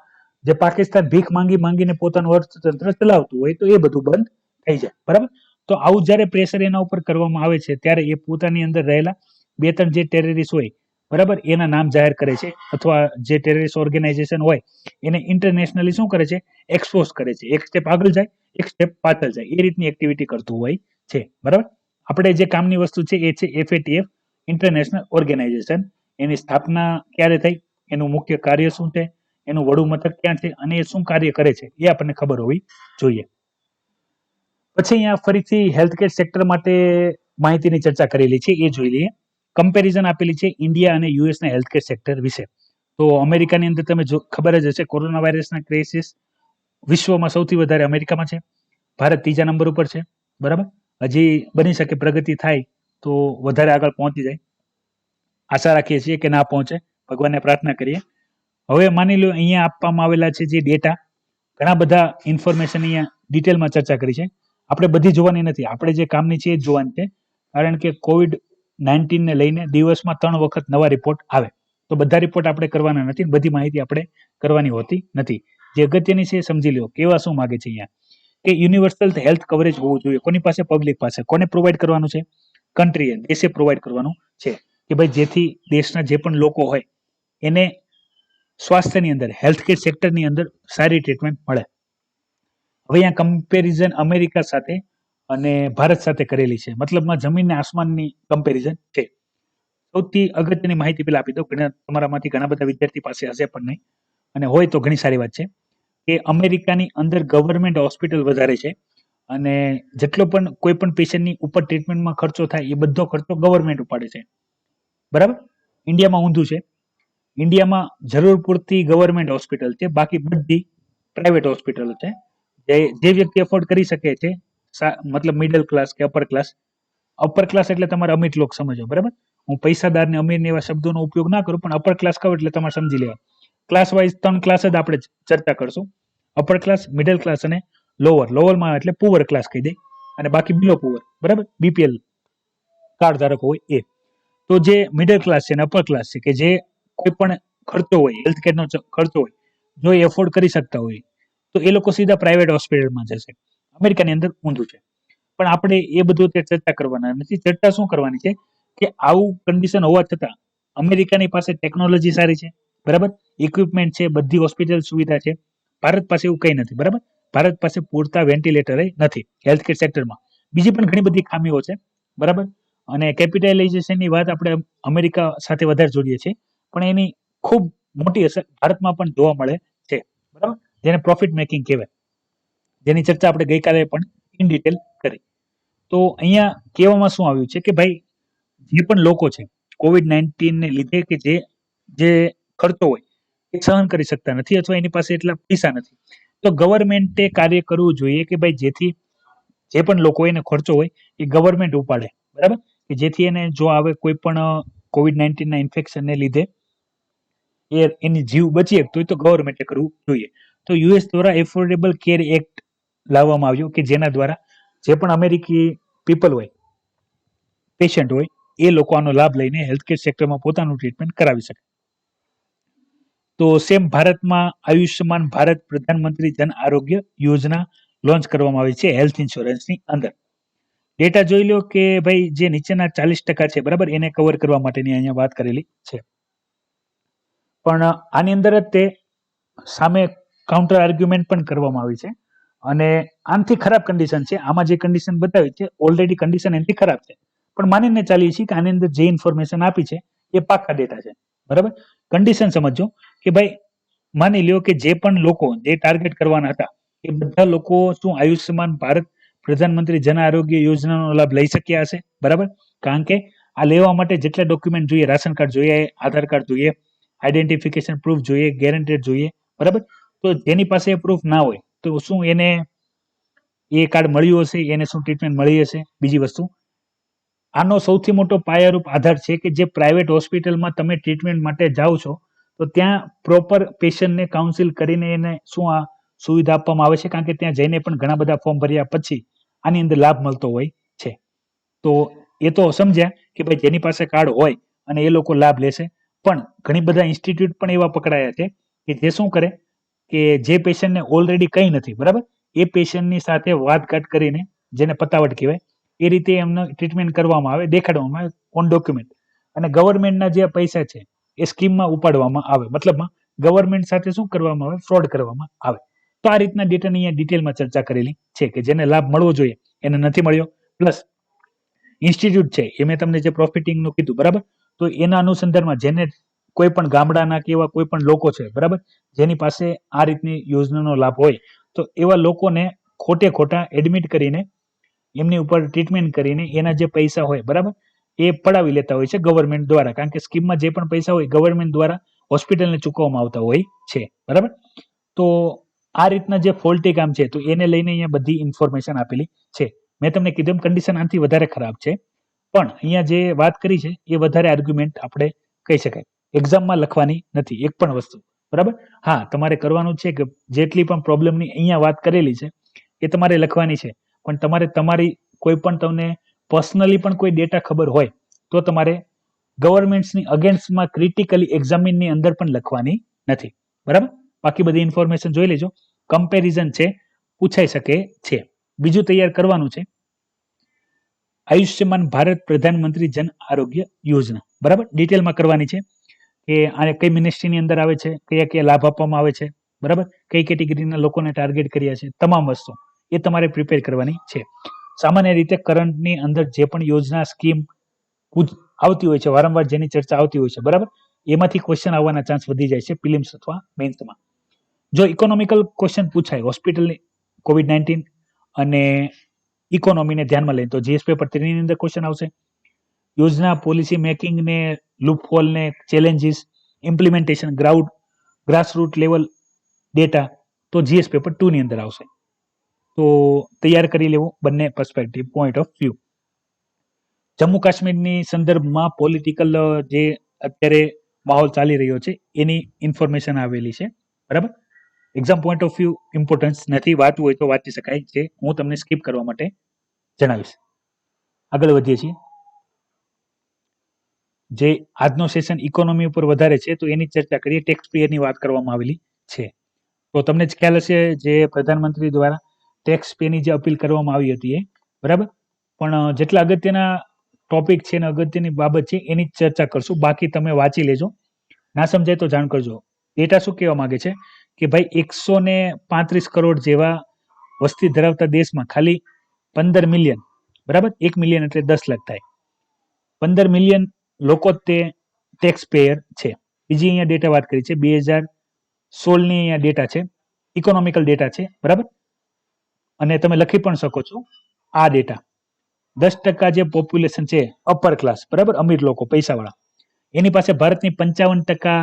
જે પાકિસ્તાન ભીખ માંગી માંગીને પોતાનું અર્થતંત્ર ચલાવતું હોય તો એ બધું બંધ થઈ જાય. બરાબર, તો આવું જ્યારે પ્રેશર એના ઉપર કરવામાં આવે છે ત્યારે એ પોતાની અંદર રહેલા 2-3 જે ટેરરિસ્ટ હોય, બરાબર, એના નામ જાહેર કરે છે, અથવા જે ટેરરિસ્ટ ઓર્ગેનાઇઝેશન હોય એને ઇન્ટરનેશનલી શું કરે છે, એક્સપોઝ કરે છે. એક સ્ટેપ આગળ જાય, એક સ્ટેપ પાછળ જાય, એ રીતની એક્ટિવિટી કરતું હોય છે. બરાબર, આપણે જે કામની વસ્તુ છે એ છે FATF ઇન્ટરનેશનલ ઓર્ગેનાઇઝેશન. એની સ્થાપના ક્યારે થઈ, એનું મુખ્ય કાર્ય શું છે, એનું વડું મથક ક્યાં છે અને એ શું કાર્ય કરે છે એ આપણને ખબર હોવી જોઈએ. પછી અહીંયા ફરીથી હેલ્થકેર સેક્ટર માટે માહિતીની ચર્ચા કરેલી છે, એ જોઈ લઈએ. કમ્પેરિઝન આપેલી છે ઇન્ડિયા અને US ના હેલ્થકેર સેક્ટર વિશે. તો અમેરિકાની અંદર તમે ખબર જ હશે, કોરોના વાયરસના ક્રાઇસિસ વિશ્વમાં સૌથી વધારે અમેરિકામાં છે. ભારત ત્રીજા નંબર ઉપર છે. બરાબર, હજી બની શકે પ્રગતિ થાય તો વધારે આગળ પહોંચી જાય. આશા રાખીએ છીએ કે ના પહોંચે, ભગવાનને પ્રાર્થના કરીએ. હવે માની લો અહીંયા આપવામાં આવેલા છે જે ડેટા, ઘણા બધા ઇન્ફોર્મેશન અહીંયા ડિટેલમાં ચર્ચા કરી છે. આપણે બધી જોવાની નથી, આપણે જે કામની છે એ જ જોવાની છે. કારણ કે COVID-19 ને લઈને દિવસમાં 3 વખત નવા રિપોર્ટ આવે, તો બધા રિપોર્ટ આપણે કરવાના નથી, બધી માહિતી આપણે કરવાની હોતી નથી. જે અગત્યની છે એ સમજી લો. કેવા શું માગે છે અહીંયા, કે યુનિવર્સલ હેલ્થ કવરેજ હોવું જોઈએ. કોની પાસે? પબ્લિક પાસે. કોને પ્રોવાઈડ કરવાનું છે? કન્ટ્રીએ, દેશે પ્રોવાઈડ કરવાનું છે, કે ભાઈ જેથી દેશના જે પણ લોકો હોય એને સ્વાસ્થ્યની અંદર, હેલ્થકેર સેક્ટરની અંદર સારી ટ્રીટમેન્ટ મળે. હવે અહીંયા કમ્પેરિઝન અમેરિકા સાથે અને ભારત સાથે કરેલી છે, મતલબમાં જમીન ને આસમાનની કમ્પેરિઝન છે. સૌથી અગત્યની માહિતી પેલા આપી દો, તમારામાંથી ઘણા બધા વિદ્યાર્થી પાસે હશે પણ નહીં, અને હોય તો ઘણી સારી વાત છે, કે અમેરિકાની અંદર ગવર્મેન્ટ હોસ્પિટલ વધારે છે અને જેટલો પણ કોઈ પણ પેશન્ટની ઉપર ટ્રીટમેન્ટમાં ખર્ચો થાય એ બધો ખર્ચો ગવર્મેન્ટ ઉપાડે છે. બરાબર, ઇન્ડિયામાં ઊંધું છે. ઇન્ડિયામાં જરૂર પૂરતી ગવર્મેન્ટ હોસ્પિટલ છે, બાકી બધી પ્રાઇવેટ હોસ્પિટલો છે. જે વ્યક્તિ એફોર્ડ કરી શકે છે, મતલબ મિડલ ક્લાસ કે અપર ક્લાસ એટલે તમારે અમીર લોક સમજો. બરાબર, હું પૈસાદાર ને અમીર ને એવા શબ્દોનો ઉપયોગ ના કરું, પણ અપર ક્લાસ કહું એટલે તમારે સમજી લેવા. ક્લાસ વાઇઝ 3 ક્લાસ જ આપણે ચર્ચા કરશું: અપર ક્લાસ, મિડલ ક્લાસ અને લોવરમાં એટલે પુઅર ક્લાસ કહી દે, અને બાકી બિલો પુઅર. બરાબર, BPL કાર્ડ ધારકો હોય એ. તો જે મિડલ ક્લાસ છે અને અપર ક્લાસ છે, કે જે કોઈ પણ ખર્ચો હોય, હેલ્થકેરનો ખર્ચો હોય, જો એ એફોર્ડ કરી શકતા હોય તો એ લોકો સીધા પ્રાઇવેટ હોસ્પિટલમાં જશે. અમેરિકાની અંદર ઊંધું છે. પણ આપણે એ બધું ચર્ચા કરવાના નથી. ચર્ચા શું કરવાની છે, કે આવું કન્ડિશન હોવા છતાં અમેરિકાની પાસે ટેકનોલોજી સારી છે, બરાબર, ઇક્વિપમેન્ટ છે, બધી હોસ્પિટલ સુવિધા છે. ભારત પાસે એવું કંઈ નથી. બરાબર, ભારત પાસે પૂરતા વેન્ટિલેટર નથી હેલ્થકેર સેક્ટરમાં. બીજી પણ ઘણી બધી ખામીઓ છે. બરાબર, અને કેપિટલાઇઝેશનની વાત આપણે અમેરિકા સાથે વધારે જોઈએ છીએ, પણ એની ખૂબ મોટી અસર ભારતમાં પણ જોવા મળે છે. બરાબર, જેને પ્રોફિટ મેકિંગ કહેવાય, જેની ચર્ચા આપણે ગઈકાલે પણ ઇન ડિટેલ કરી. તો અહીંયા કહેવામાં શું આવ્યું છે, કે ભાઈ જે પણ લોકો છે COVID-19 ને લીધે કે જે ખર્ચો હોય એ સહન કરી શકતા નથી, અથવા એની પાસે એટલા પૈસા નથી, તો ગવર્મેન્ટે કાર્ય કરવું જોઈએ કે ભાઈ જેથી જે પણ લોકો એને ખર્ચો હોય એ ગવર્મેન્ટ ઉપાડે. બરાબર, કે જેથી એને જો આવે કોઈ પણ COVID-19 ના ઇન્ફેક્શનને લીધે એની જીવ બચી શકતો હોય તો ગવર્મેન્ટે કરવું જોઈએ. તો US દ્વારા એફોર્ડેબલ કેર એક્ટ લાવવામાં આવ્યો, કે જેના દ્વારા જે પણ અમેરિકી પીપલ હોય, પેશન્ટ હોય, એ લોકો આનો લાભ લઈને હેલ્થકેર સેક્ટરમાં પોતાનું ટ્રીટમેન્ટ કરાવી શકે. તો સેમ ભારતમાં આયુષ્યમાન ભારત પ્રધાનમંત્રી જન આરોગ્ય યોજના લોન્ચ કરવામાં આવી છે હેલ્થ ઇન્સ્યોરન્સની અંદર. ડેટા જોઈ લો કે ભાઈ જે નીચેના 40% છે, બરાબર, એને કવર કરવા માટેની અહીંયા વાત કરેલી છે. પણ આની અંદર જ તે સામે કાઉન્ટર આર્ગ્યુમેન્ટ પણ કરવામાં આવી છે, અને આનાથી ખરાબ કન્ડિશન છે. આમાં જે કન્ડિશન બતાવી છે ઓલરેડી કન્ડિશન એનાથી ખરાબ છે, પણ માનીને ચાલીએ છીએ કે આની અંદર જે ઇન્ફોર્મેશન આપી છે એ પાક્કા ડેટા છે. બરાબર, કન્ડિશન સમજો કે ભાઈ માની લ્યો કે જે પણ લોકો જે ટાર્ગેટ કરવાના હતા એ બધા લોકો શું આયુષ્યમાન ભારત પ્રધાનમંત્રી જન આરોગ્ય યોજનાનો લાભ લઈ શક્યા હશે? બરાબર, કારણ કે આ લેવા માટે જેટલા ડોક્યુમેન્ટ જોઈએ, રાશન કાર્ડ જોઈએ, આધાર કાર્ડ જોઈએ, આઈડેન્ટિફિકેશન પ્રૂફ જોઈએ, ગેરંટેડ જોઈએ. બરાબર, તો જેની પાસે પ્રૂફ ના હોય તો શું એને એ કાર્ડ મળ્યું હશે, એને શું ટ્રીટમેન્ટ મળી હશે? બીજી વસ્તુ, આનો સૌથી મોટો પાયારૂપ આધાર છે કે જે પ્રાઇવેટ હોસ્પિટલમાં તમે ટ્રીટમેન્ટ માટે જાઓ છો તો ત્યાં પ્રોપર પેશન્ટને કાઉન્સિલ કરીને એને શું આ સુવિધા આપવામાં આવે છે, કારણ કે ત્યાં જઈને પણ ઘણા બધા ફોર્મ ભર્યા પછી આની અંદર લાભ મળતો હોય છે. તો એ તો સમજ્યા કે ભાઈ જેની પાસે કાર્ડ હોય અને એ લોકો લાભ લેશે, પણ ઘણી બધા ઇન્સ્ટિટ્યૂટ પણ એવા પકડાયા છે કે જે શું કરે કે જે પેશન્ટને ઓલરેડી કંઈ નથી, બરાબર, એ પેશન્ટની સાથે વાતઘાટ કરીને, જેને પતાવટ કહેવાય, એ રીતે એમને ટ્રીટમેન્ટ કરવામાં આવે, દેખાડવામાં આવે ઓન ડોક્યુમેન્ટ, અને ગવર્મેન્ટના જે પૈસા છે એ સ્કીમમાં ઉપાડવામાં આવે, મતલબમાં ગવર્મેન્ટ સાથે શું કરવામાં આવે, ફ્રોડ કરવામાં આવે. તો આ રીતના ડેટાની અહીંયા ડિટેલમાં ચર્ચા કરેલી છે કે જેને લાભ મળવો જોઈએ એને નથી મળ્યો. પ્લસ ઇન્સ્ટિટ્યૂટ છે એ મેં તમને જે પ્રોફિટિંગનું કીધું, બરાબર, તો એના અનુસંધાનમાં જેને કોઈ પણ ગામડાના કે એવા કોઈ પણ લોકો છે, બરાબર, જેની પાસે આ રીતની યોજનાનો લાભ હોય, તો એવા લોકોને ખોટે ખોટા એડમિટ કરીને એમની ઉપર ટ્રીટમેન્ટ કરીને એના જે પૈસા હોય, બરાબર, એ પડાવી લેતા હોય છે ગવર્મેન્ટ દ્વારા, કારણ કે સ્કીમમાં જે પણ પૈસા હોય ગવર્મેન્ટ દ્વારા હોસ્પિટલને ચૂકવવામાં આવતા હોય છે, બરાબર. તો આ રીતના જે ફોલ્ટી કામ છે તો એને લઈને અહીંયા બધી ઇન્ફોર્મેશન આપેલી છે. મેં તમને કીધું કન્ડિશન આનાથી વધારે ખરાબ છે, પણ અહીંયા જે વાત કરી છે એ વધારે આર્ગ્યુમેન્ટ આપણે કહી શકાય. એક્ઝામમાં લખવાની નથી એક પણ વસ્તુ, બરાબર. હા, તમારે કરવાનું છે કે જેટલી પણ પ્રોબ્લેમની અહીંયા વાત કરેલી છે એ તમારે લખવાની છે, પણ તમારે તમારી કોઈ પણ તમને પર્સનલી પણ કોઈ ડેટા ખબર હોય તો તમારે ગવર્મેન્ટ્સની અગેન્સ્ટમાં ક્રિટિકલી એક્ઝામિનની અંદર પણ લખવાની નથી, બરાબર. બાકી બધી ઇન્ફોર્મેશન જોઈ લેજો. કમ્પેરિઝન છે, પૂછાઈ શકે છે. બીજું તૈયાર કરવાનું છે આયુષ્યમાન ભારત પ્રધાનમંત્રી જન આરોગ્ય યોજના, બરાબર, ડિટેલમાં કરવાની છે કે આ કઈ મિનિસ્ટ્રીની અંદર આવે છે, કયા કયા લાભ આપવામાં આવે છે, બરાબર, કઈ કેટેગરીના લોકોને ટાર્ગેટ કર્યા છે, તમામ વસ્તુ એ તમારે પ્રિપેર કરવાની છે. સામાન્ય રીતે કરંટની અંદર જે પણ યોજના સ્કીમ આવતી હોય છે, વારંવાર જેની ચર્ચા આવતી હોય છે, બરાબર, એમાંથી ક્વેશ્ચન આવવાના ચાન્સ વધી જાય છે પ્રિલિમ્સ અથવા મેન્સમાં. જો ઇકોનોમિકલ ક્વેશ્ચન પૂછાય હોસ્પિટલની COVID-19 અને ઇકોનોમીને ધ્યાનમાં લઈને તો જીએસ પેપર 3 ની અંદર ક્વેશ્ચન આવશે. યોજના પોલિસી મેકિંગ ને લૂપહોલ ને challenges implementation grassroot level data તો જીએસ પેપર 2 ની અંદર આવશે. તો તૈયાર કરી લેવું બંને perspective point of view. Jammu કાશ્મીરની સંદર્ભમાં પોલિટિકલ જે અત્યારે માહોલ ચાલી રહ્યો છે એની ઇન્ફોર્મેશન આવેલી છે, બરાબર. Exam point of view importance નથી, વાંચવું હોય તો વાંચી શકાય છે, હું તમને સ્કીપ કરવા માટે જણાવીશ. આગળ વધીએ છીએ. જે આજનો સેશન ઇકોનોમી ઉપર વધારે છે તો એની ચર્ચા કરીએ. ટેક્સ પેયરની વાત કરવામાં આવેલી છે. તો તમને જ ખ્યાલ હશે જે પ્રધાનમંત્રી દ્વારા ટેક્સ પેની જે અપીલ કરવામાં આવી હતી એ, બરાબર, પણ જેટલા અગત્યના ટોપિક છે ને અગત્યની બાબત છે એની ચર્ચા કરશું. બાકી તમે વાંચી લેજો, ના સમજાય તો જાણ કરજો. ડેટા શું કહેવા માંગે છે કે ભાઈ 135 કરોડ જેવા વસ્તી ધરાવતા દેશમાં ખાલી 15 મિલિયન, બરાબર, 1 મિલિયન એટલે 10 લાખ થાય, 15 મિલિયન લોકો તે ટેક્સ પેયર છે. બીજી અહીંયા ડેટા વાત કરી છે 2016 ની અહીંયા ડેટા છે, ઇકોનોમિકલ ડેટા છે, બરાબર, અને તમે લખી પણ શકો છો આ ડેટા. 10% જે પોપ્યુલેશન છે અપર ક્લાસ, બરાબર, અમીર લોકો, પૈસાવાળા, એની પાસે ભારતની 55%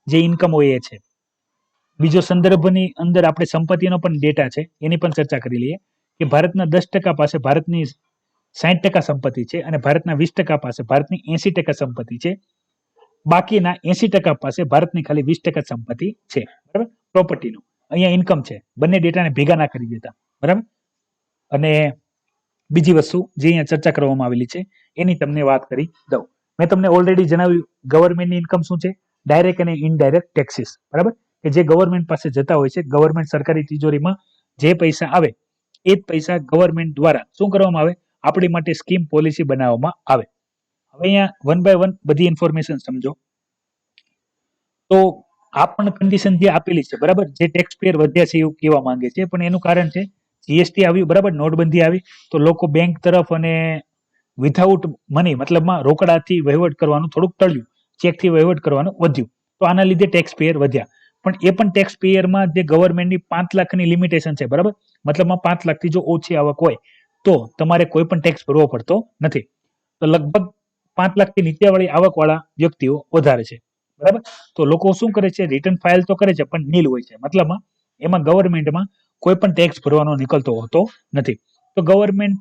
જે ઇન્કમ હોય એ છે. બીજો સંદર્ભની અંદર આપણે સંપત્તિનો પણ ડેટા છે એની પણ ચર્ચા કરી લઈએ કે ભારતના 10% પાસે ભારતની 60% સંપત્તિ છે અને ભારતના 20% પાસે ભારતની 80% સંપત્તિ છે. બાકીના 80% પાસે ભારતની ખાલી 20% સંપત્તિ છે, બરાબર, પ્રોપર્ટીનું. અહીંયા ઇન્કમ છે, બંને ડેટાને ભેગા ના કરી દેતા, બરાબર. અને બીજી વસ્તુ જે અહીંયા ચર્ચા કરવામાં આવેલી છે એની તમને વાત કરી દઉં. મેં તમને ઓલરેડી જણાવ્યું ગવર્મેન્ટની ઇન્કમ શું છે, ડાયરેક્ટ અને ઇનડાયરેક્ટ ટેક્સીસ, બરાબર, કે જે ગવર્મેન્ટ પાસે જતા હોય છે. ગવર્મેન્ટ સરકારી તિજોરીમાં જે પૈસા આવે એ જ પૈસા ગવર્મેન્ટ દ્વારા શું કરવામાં આવે, આપણી માટે સ્કીમ પોલિસી બનાવવામાં આવે. હવે અહીંયા વન બાય વન બધી ઇન્ફોર્મેશન સમજો. તો આ પણ કન્ડિશન જે આપેલી છે, બરાબર, જે ટેક્સ પેયર વધ્યા છે એવું કહેવા માંગે છે, પણ એનું કારણ છે જીએસટી આવ્યું, બરાબર, નોટબંધી આવી તો લોકો બેંક તરફ અને વિધાઉટ મની મતલબમાં રોકડાથી વહીવટ કરવાનું થોડુંક ટળ્યું, ચેકથી વહીવટ કરવાનું વધ્યું. તો આના લીધે ટેક્સ પેયર વધ્યા. પણ એ પણ ટેક્સ પેયરમાં જે ગવર્મેન્ટની 5 લાખની લિમિટેશન છે, બરાબર, મતલબમાં 5 લાખથી જો ઓછી આવક હોય તો તમારે કોઈ પણ ટેક્સ ભરવો પડતો નથી. તો લગભગ 5 લાખથી નીચેવાળી આવકવાળા વ્યક્તિઓ વધારે છે, બરાબર. તો લોકો શું કરે છે, રિટર્ન ફાઇલ તો કરે છે પણ નીલ હોય છે, મતલબમાં એમાં ગવર્મેન્ટમાં કોઈ પણ ટેક્સ ભરવાનો નીકળતો હોતો નથી. તો ગવર્મેન્ટ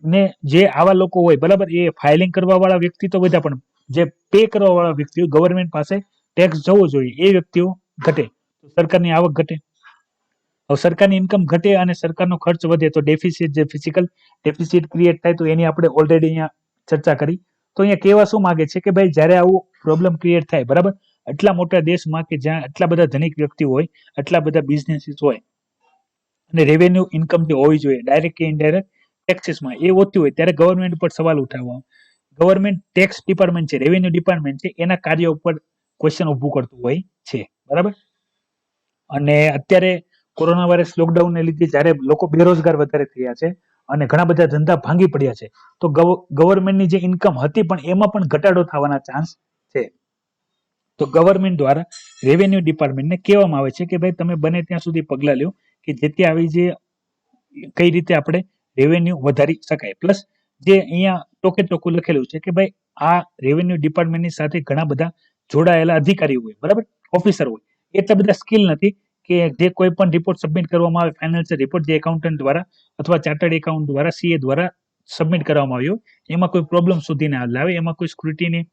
ને જે આવા લોકો હોય બરાબર, એ ફાઇલિંગ કરવા વાળા વ્યક્તિ તો બધા, પણ જે પે કરવા વાળા વ્યક્તિઓ, ગવર્મેન્ટ પાસે ટેક્સ જવો જોઈએ, એ વ્યક્તિઓ ઘટે તો સરકારની આવક ઘટે. હવે સરકારની ઇન્કમ ઘટે અને સરકારનો ખર્ચ વધે તો ડેફિસિટ, જે ફિઝિકલ ડેફિસિટ ક્રિએટ થાય, તો એની આપણે ઓલરેડી અહીંયા ચર્ચા કરી. તો અહીંયા કહેવા શું માંગે છે કે ભાઈ જ્યારે આવું પ્રોબ્લેમ ક્રિએટ થાય બરાબર, આટલા મોટા દેશમાં કે જ્યાં આટલા બધા ધનિક વ્યક્તિઓ હોય, આટલા બધા બિઝનેસીસ હોય અને રેવન્યુ ઇન્કમ જે હોવી જોઈએ ડાયરેક્ટ કે ઇનડાયરેક્ટ ટેક્સીસમાં એ ઓછી હોય, ત્યારે ગવર્મેન્ટ ઉપર સવાલ ઉઠાવવા. ગવર્મેન્ટ ટેક્સ ડિપાર્ટમેન્ટ છે, રેવન્યુ ડિપાર્ટમેન્ટ છે, એના કાર્ય ઉપર ક્વેશ્ચન ઊભું કરતું હોય છે બરાબર. અને અત્યારે કોરોના વાયરસ લોકડાઉનને લીધે જ્યારે લોકો બેરોજગાર વધારે થયા છે અને ઘણા બધા ધંધા ભાંગી પડ્યા છે, તો ગવર્મેન્ટની જે ઇન્કમ હતી પણ એમાં પણ ઘટાડો થવાના ચાન્સ છે. તો ગવર્મેન્ટ દ્વારા રેવન્યુ ડિપાર્ટમેન્ટને કહેવામાં આવે છે કે ભાઈ તમે બને ત્યાં સુધી પગલાં લ્યો કે જેથી આવી જે કઈ રીતે આપણે રેવન્યુ વધારી શકાય. પ્લસ જે અહીંયા ટોકે ટોકું લખેલું છે કે ભાઈ આ રેવન્યુ ડિપાર્ટમેન્ટની સાથે ઘણા બધા જોડાયેલા અધિકારીઓ હોય બરાબર, ઓફિસર હોય, એટલા બધા સ્કિલ નથી કે જે કોઈ પણ રિપોર્ટ સબમિટ કરવામાં આવે, ફાઇનાન્શિયલ રિપોર્ટ જે એકાઉન્ટન્ટ દ્વારા અથવા ચાર્ટર્ડ એકાઉન્ટ દ્વારા, સીએ દ્વારા સબમિટ કરવામાં આવ્યો, એમાં કોઈ પ્રોબ્લેમ સુધી ના લાવે, એમાં કોઈ સ્ક્રુટીની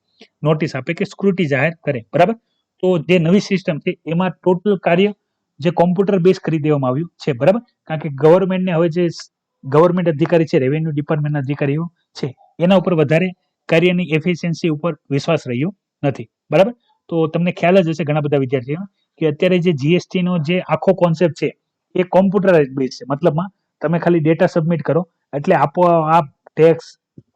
નોટિસ આપે કે સ્ક્રુટી જાહેર કરે બરાબર. તો જે નવી સિસ્ટમ છે એમાં ટોટલ કાર્ય જે કોમ્પ્યુટર બેઝ કરી દેવામાં આવ્યું છે બરાબર. કારણ કે ગવર્મેન્ટને હવે જે ગવર્મેન્ટ અધિકારી છે, રેવન્યુ ડિપાર્ટમેન્ટના અધિકારીઓ છે, એના ઉપર વધારે કાર્યની એફિશિયન્સી ઉપર વિશ્વાસ રહ્યો નથી બરાબર. તો તમને ખ્યાલ જ હશે ઘણા બધા વિદ્યાર્થીઓ કે અત્યારે જે જીએસટી નો જે આખો કોન્સેપ્ટ છે એ કોમ્પ્યુટરાઇઝ બેઝ છે. મતલબમાં તમે ખાલી ડેટા સબમિટ કરો એટલે આપોઆપ ટેક્સ,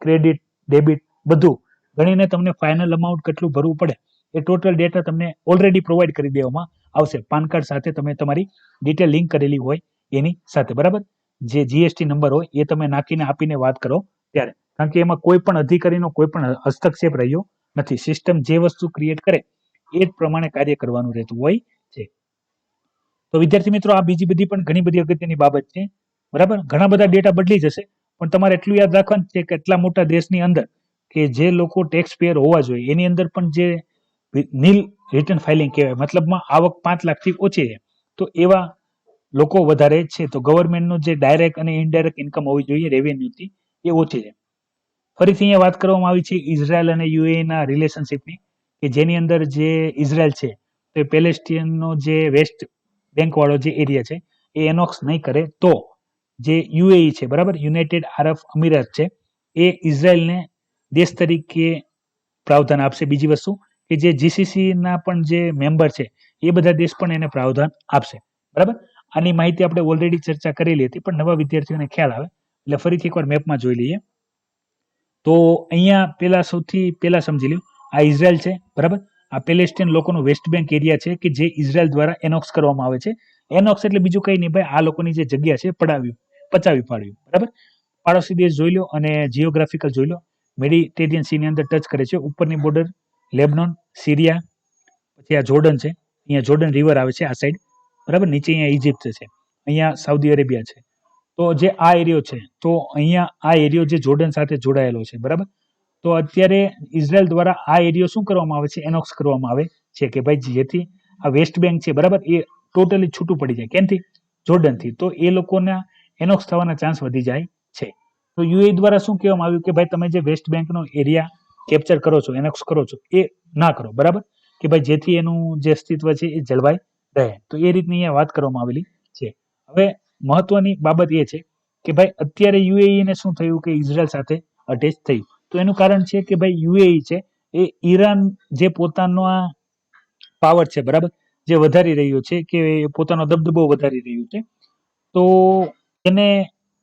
ક્રેડિટ, ડેબિટ બધું ગણીને તમને ફાઇનલ અમાઉન્ટ કેટલું ભરવું પડે એ ટોટલ ડેટા તમને ઓલરેડી પ્રોવાઈડ કરી દેવામાં આવશે. પાન કાર્ડ સાથે તમે તમારી ડિટેલ લિંક કરેલી હોય એની સાથે બરાબર. જે જીએસટી નંબર હોય એ તમે નાખીને આપીને વાત કરો ત્યારે, કારણ કે એમાં કોઈ પણ અધિકારીનો કોઈ પણ હસ્તક્ષેપ રહ્યો નથી. સિસ્ટમ જે વસ્તુ ક્રિએટ કરે એ જ પ્રમાણે કાર્ય કરવાનું રહેતું હોય છે. તો વિદ્યાર્થી મિત્રો, આ બીજી બધી પણ ઘણી બધી અગત્યની બાબત છે બરાબર. ઘણા બધા ડેટા બદલી જશે, પણ તમારે એટલું યાદ રાખવાનું છે કે એટલા મોટા દેશની અંદર કે જે લોકો ટેક્સ પેયર હોવા જોઈએ એની અંદર પણ જે નીલ રિટર્ન ફાઇલિંગ કહેવાય, મતલબમાં આવક 5 લાખથી ઓછી છે, તો એવા લોકો વધારે છે. તો ગવર્મેન્ટનું જે ડાયરેક્ટ અને ઇનડાયરેક્ટ ઇન્કમ હોવી જોઈએ રેવન્યુથી એ ઓછી છે. ફરીથી અહીંયા વાત કરવામાં આવી છે ઇઝરાયલ અને યુએઈના રિલેશનશિપની, કે જેની અંદર જે ઇઝરાયલ છે તે પેલેસ્ટિયનનો જે વેસ્ટ બેંક વાળો જે એરિયા છે એ એનોક્સ નહીં કરે તો જે યુએઈ છે બરાબર, યુનાઇટેડ આરબ અમીરાત છે, એ ઇઝરાયલને દેશ તરીકે પ્રાવધાન આપશે. બીજી વસ્તુ કે જે જીસીસી ના પણ જે મેમ્બર છે એ બધા દેશ પણ એને પ્રાવધાન આપશે બરાબર. આની માહિતી આપણે ઓલરેડી ચર્ચા કરેલી હતી, પણ નવા વિદ્યાર્થીઓને ખ્યાલ આવે એટલે ફરીથી એકવાર મેપમાં જોઈ લઈએ. તો અહીંયા સૌથી પહેલા સમજી લ્યો, આ ઇઝરાયલ છે બરાબર. આ પેલેસ્ટિયન લોકોનો વેસ્ટ બેંક એરિયા છે કે જે ઇઝરાયલ દ્વારા એનોક્સ કરવામાં આવે છે. એનોક્સ એટલે બીજું કંઈ નહીં ભાઈ, આ લોકોની જે જગ્યા છે પચાવી પાડવી બરાબર. પાડોશી દેશ જોઈ લો અને જીઓગ્રાફિકલ જોઈ લો, મેડિટેરિયન સીની અંદર ટચ કરે છે. ઉપરની બોર્ડર લેબનોન, સિરિયા, પછી આ જોર્ડન છે, અહીંયા જોર્ડન રિવર આવે છે આ સાઈડ બરાબર. નીચે અહીંયા ઇજિપ્ત છે, અહીંયા સાઉદી અરેબિયા છે. તો જે આ એરિયો છે, તો અહીંયા આ એરિયો જે જોર્ડન સાથે જોડાયેલો છે બરાબર. તો અત્યારે ઇઝરાયલ દ્વારા આ એરિયો શું કરવામાં આવે છે, એનોક્સ કરવામાં આવે છે કે ભાઈ જેથી આ વેસ્ટ બેંક છે બરાબર એ ટોટલી છૂટું પડી જાય. કેમથી? જોર્ડનથી. તો એ લોકોના એનોક્સ થવાના ચાન્સ વધી જાય છે. તો યુએ દ્વારા શું કહેવામાં આવ્યું કે ભાઈ તમે જે વેસ્ટ બેંકનો એરિયા કેપ્ચર કરો છો, એનોક્સ કરો છો, એ ના કરો બરાબર, કે ભાઈ જેથી એનું જે અસ્તિત્વ છે એ જળવાઈ રહે. તો એ રીતની અહીંયા વાત કરવામાં આવેલી છે. હવે મહત્વની બાબત એ છે કે ભાઈ અત્યારે યુએઈને શું થયું કે ઇઝરાયલ સાથે અટેચ થયું. તો એનું કારણ છે કે ભાઈ યુએઈ છે એ ઈરાન જે પોતાનો આ પાવર છે બરાબર, જે વધારી રહ્યું છે કે પોતાનો દબદબો વધારી રહ્યું છે, તો એને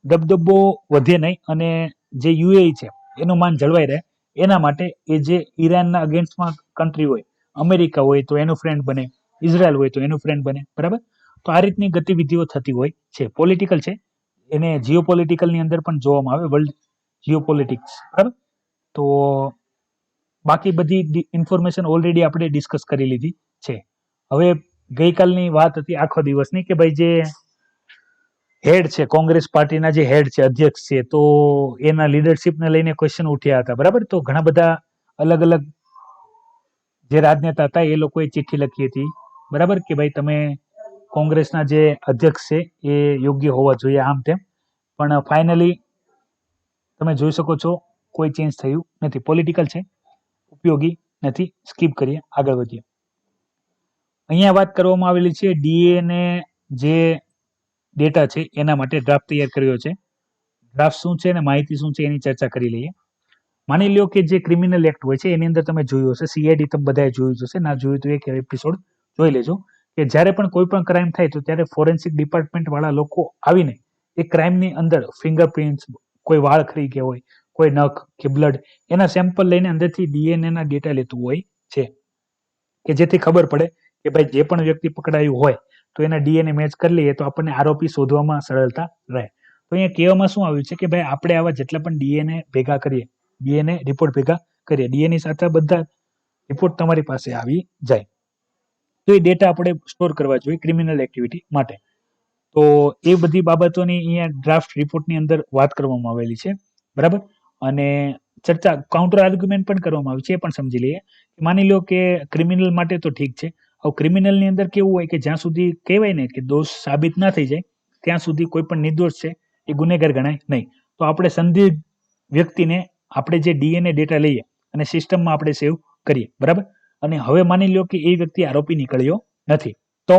દબદબો વધે નહીં અને જે યુએઈ છે એનું માન જળવાઈ રહે એના માટે એ જે ઈરાનના અગેન્સ્ટમાં કન્ટ્રી હોય, અમેરિકા હોય તો એનું ફ્રેન્ડ બને, ઇઝરાયલ હોય તો એનું ફ્રેન્ડ બને બરાબર. તો આ રીતની ગતિવિધિઓ થતી હોય છે. પોલિટિકલ છે, એને જીઓપોલિટિકલની અંદર પણ જોવામાં આવે, વર્લ્ડ જીઓપોલિટિક્સ બરાબર. તો બાકી બધી ઇન્ફોર્મેશન ઓલરેડી આપણે ડિસ્કસ કરી લીધી છે. હવે ગઈકાલની વાત હતી આખો દિવસની કે ભાઈ જે હેડ છે, કોંગ્રેસ પાર્ટીના જે હેડ છે, અધ્યક્ષ છે, તો એના લીડરશિપને લઈને ક્વેશ્ચન ઉઠ્યા હતા બરાબર. તો ઘણા બધા અલગ અલગ જે રાજનેતા હતા એ લોકોએ ચિઠ્ઠી લખી હતી બરાબર કે ભાઈ તમે કોંગ્રેસના જે અધ્યક્ષ છે એ યોગ્ય હોવા જોઈએ આમ તેમ. પણ ફાઇનલી તમે જોઈ શકો છો કોઈ ચેન્જ થયું નથી. પોલિટિકલ છે, ઉપયોગી નથી. સ્કીપ કરીએ, આગળ વધીએ. અહીંયા વાત કરવામાં આવેલી છે ડીએનએ જે ડેટા છે એના માટે ડ્રાફ્ટ તૈયાર કર્યો છે. ડ્રાફ્ટ શું છે અને માહિતી શું છે એની ચર્ચા કરી લઈએ. માની લો કે જે ક્રિમિનલ એક્ટ હોય છે એની અંદર તમે જોયું હશે, સીઆઈડી તમે બધાએ જોયું હશે, ના જોયું તો એક એપિસોડ જોઈ લેજો કે જ્યારે પણ કોઈ પણ ક્રાઇમ થાય તો ત્યારે ફોરેન્સિક ડિપાર્ટમેન્ટ વાળા લોકો આવીને એ ક્રાઇમની અંદર ફિંગરપ્રિન્ટ્સ, કોઈ વાળ ખરી ગયા હોય, કોઈ નખ કે બ્લડ, એના સેમ્પલ લઈને અંદરથી ડીએનએ ના ડેટા લેતું હોય છે કે જેથી ખબર પડે કે ભાઈ જે પણ વ્યક્તિ પકડાયું હોય તો એના ડીએનએ મેચ કરી લઈએ તો આપણને આરોપી શોધવામાં સરળતા રહે. તો અહીંયા કહેવામાં શું આવ્યું છે કે ભાઈ આપણે આવા જેટલા પણ ડીએનએ ભેગા કરીએ, ડીએનએ રિપોર્ટ ભેગા કરીએ, ડીએનએ સાથે બધા રિપોર્ટ તમારી પાસે આવી જાય તો એ ડેટા આપણે સ્ટોર કરવા જોઈએ ક્રિમિનલ એક્ટિવિટી માટે. તો એ બધી બાબતોની અહીંયા ડ્રાફ્ટ રિપોર્ટની અંદર વાત કરવામાં આવેલી છે, બરાબર. અને ચર્ચા કાઉન્ટર આર્ગ્યુમેન્ટ પણ કરવામાં આવી છે, એ પણ સમજી લઈએ. માની લો કે ક્રિમિનલ માટે તો ઠીક છે. હવે ક્રિમિનલની અંદર કેવું હોય કે જ્યાં સુધી કહેવાય ને કે દોષ સાબિત ના થઈ જાય ત્યાં સુધી કોઈ પણ નિર્દોષ છે એ ગુનેગાર ગણાય નહીં. તો આપણે સંદિગ્ધ વ્યક્તિને આપણે જે ડીએનએ ડેટા લઈએ અને સિસ્ટમમાં આપણે સેવ કરીએ, બરાબર. અને હવે માની લો કે એ વ્યક્તિ આરોપી નીકળ્યો નથી, તો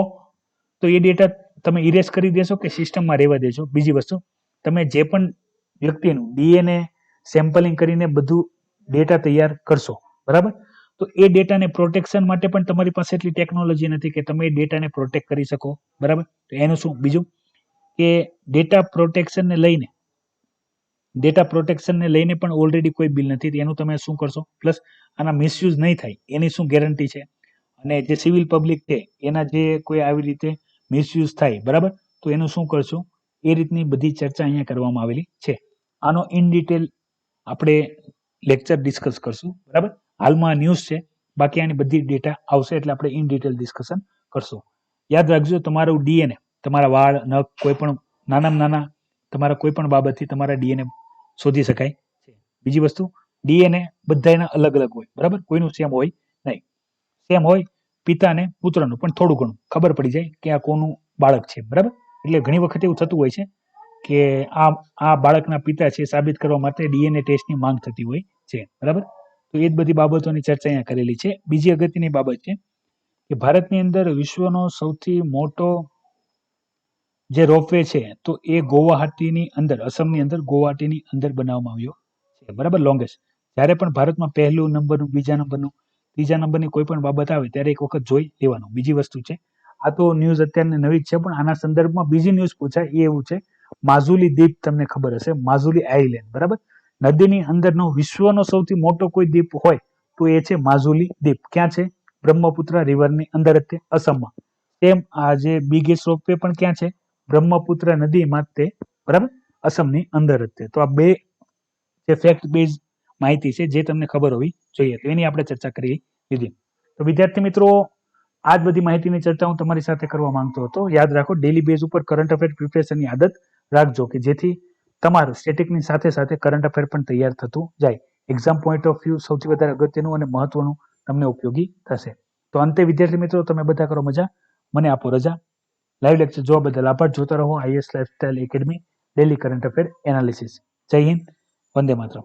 એ ડેટા તમે ઇરેઝ કરી દેશો કે સિસ્ટમમાં રહેવા દેશો. બીજી વસ્તુ, તમે જે પણ વ્યક્તિનું ડીએનએ સેમ્પલિંગ કરીને બધું ડેટા તૈયાર કરશો, બરાબર. તો એ ડેટાને પ્રોટેક્શન માટે પણ તમારી પાસે એટલી ટેકનોલોજી નથી કે તમે એ ડેટાને પ્રોટેક્ટ કરી શકો, બરાબર. તો એનું શું? બીજું કે ડેટા પ્રોટેક્શનને લઈને પણ ઓલરેડી કોઈ બિલ નથી, એનું તમે શું કરશો? પ્લસ આના મિસયુઝ નહીં થાય એની શું ગેરંટી છે? અને જે સિવિલ પબ્લિક છે એના જે કોઈ આવી રીતે મિસયુઝ થાય, બરાબર, તો એનું શું કરશું? એ રીતની બધી ચર્ચા અહીંયા કરવામાં આવેલી છે. આનો ઇન ડિટેલ આપણે લેક્ચર ડિસ્કસ કરશું, બરાબર. હાલમાં ન્યૂઝ છે, બાકી આની બધી ડેટા આવશે એટલે આપણે ઇન ડિટેલ ડિસ્કશન કરશું. યાદ રાખજો, તમારું ડીએનએ, તમારા વાળ, નખ, કોઈ પણ નાનામાં નાના તમારા કોઈ પણ બાબતથી તમારા ડીએનએ શોધી શકાય છે. બીજી વસ્તુ, ડીએનએ બધાના અલગ અલગ હોય, બરાબર. કોઈનું સેમ હોય નહીં. સેમ હોય પિતાને પુત્રનું, પણ થોડું ઘણું ખબર પડી જાય કે આ કોનું બાળક છે, બરાબર. એટલે ઘણી વખત એવું થતું હોય છે કે આ બાળકના પિતા છે સાબિત કરવા માટે ડીએનએ ટેસ્ટની માંગ થતી હોય છે, બરાબર. તો એ જ બધી બાબતોની ચર્ચા અહીંયા કરેલી છે. બીજી અગત્યની બાબત છે કે ભારતની અંદર વિશ્વનો સૌથી મોટો જે રોપવે છે તો એ ગુવાહાટીની અંદર, અસમની અંદર ગુવાહાટીની અંદર બનાવવામાં આવ્યો છે, બરાબર. લોંગેસ્ટ. જ્યારે પણ ભારતમાં પહેલું નંબરનું, બીજા નંબરનું, ત્રીજા નંબરની કોઈ પણ બાબત આવે ત્યારે એક વખત જોઈ લેવાનું. બીજી વસ્તુ છે, આ તો ન્યૂઝ અત્યારે નવી જ છે પણ આના સંદર્ભમાં બીજી ન્યૂઝ પૂછાય એ એવું છે, માઝુલી દ્વીપ તમને ખબર હશે, માઝુલી આઈલેન્ડ, બરાબર. નદીની અંદરનો વિશ્વનો સૌથી મોટો કોઈ દ્વીપ હોય તો એ છે માઝુલી દ્વીપ. ક્યાં છે? બ્રહ્મપુત્ર રિવરની અંદર જ તે, અસમમાં. તેમ આ જે બિગેસ્ટ રોપવે પણ ક્યાં છે? બ્રહ્મપુત્ર નદીમાં તે, બરાબર, અસમની અંદર જ તે. તો આ બે જે ફેક્ટ બેઝ માહિતી છે જે તમને ખબર હોવી જોઈએ, તો એની આપણે ચર્ચા કરી લીધી. તો વિદ્યાર્થી મિત્રો, આ જ બધી માહિતીની ચર્ચા હું તમારી સાથે કરવા માંગતો હતો. યાદ રાખો, ડેલી બેઝ ઉપર કરંટ અફેર પ્રિપરેશનની આદત રાખજો કે જેથી તમારું સ્ટેટિકની સાથે સાથે કરંટ અફેર પણ તૈયાર થતું જાય. એક્ઝામ પોઈન્ટ ઓફ વ્યૂ સૌથી વધારે અગત્યનું અને મહત્વનું તમને ઉપયોગી થશે. તો અંતે વિદ્યાર્થી મિત્રો, તમે બધા કરો મજા, મને આપો રજા. લાઈવ લેક્ચર જોવા બદલ આભાર. જોતા રહો IS lifestyle academy daily current affair analysis. જય હિન્દ, વંદે માતરમ.